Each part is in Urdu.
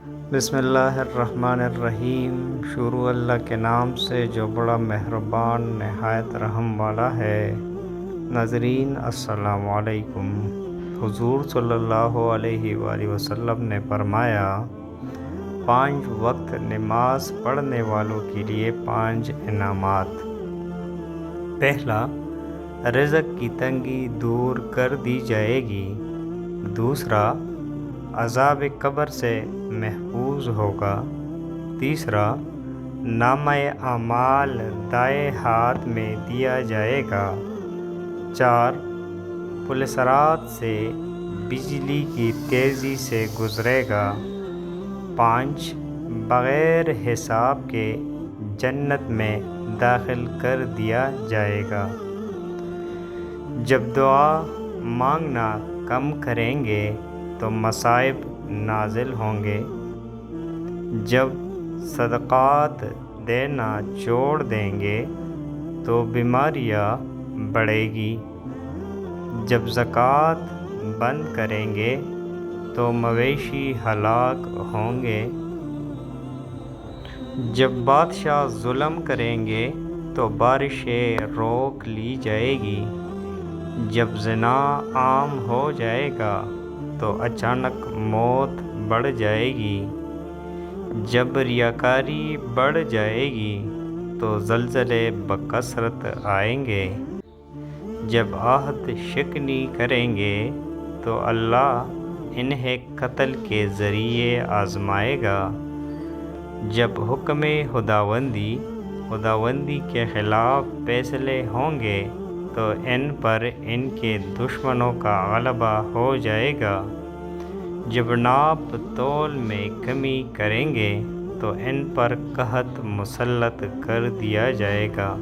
بسم اللہ الرحمن الرحیم۔ شروع اللہ کے نام سے جو بڑا مہربان نہایت رحم والا ہے۔ ناظرین السلام علیکم۔ حضور صلی اللہ علیہ وآلہ وسلم نے فرمایا، 5 وقت نماز پڑھنے والوں کے لیے 5 انعامات۔ پہلا، رزق کی تنگی دور کر دی جائے گی۔ دوسرا، عذاب قبر سے محفوظ ہوگا۔ تیسرا، نامہ اعمال دائیں ہاتھ میں دیا جائے گا۔ 4، پل صراط سے بجلی کی تیزی سے گزرے گا۔ 5، بغیر حساب کے جنت میں داخل کر دیا جائے گا۔ جب دعا مانگنا کم کریں گے تو مصائب نازل ہوں گے۔ جب صدقات دینا چھوڑ دیں گے تو بیماریاں بڑھیں گی۔ جب زکوٰۃ بند کریں گے تو مویشی ہلاک ہوں گے۔ جب بادشاہ ظلم کریں گے تو بارشیں روک لی جائے گی۔ جب زنا عام ہو جائے گا تو اچانک موت بڑھ جائے گی۔ جب ریاکاری بڑھ جائے گی تو زلزلے بکثرت آئیں گے۔ جب عہد شکنی کریں گے تو اللہ انہیں قتل کے ذریعے آزمائے گا۔ جب حکم خداوندی کے خلاف فیصلے ہوں گے تو ان پر ان کے دشمنوں کا غلبہ ہو جائے گا۔ جب ناپ تول میں کمی کریں گے تو ان پر قحط مسلط کر دیا جائے گا۔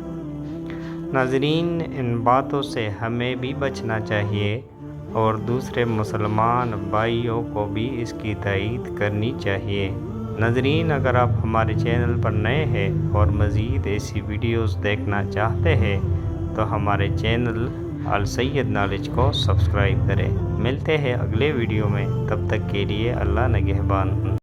ناظرین، ان باتوں سے ہمیں بھی بچنا چاہیے اور دوسرے مسلمان بھائیوں کو بھی اس کی تائید کرنی چاہیے۔ ناظرین، اگر آپ ہمارے چینل پر نئے ہیں اور مزید ایسی ویڈیوز دیکھنا چاہتے ہیں تو ہمارے چینل السید نالج کو سبسکرائب کریں۔ ملتے ہیں اگلے ویڈیو میں، تب تک کے لیے اللہ نگہبان۔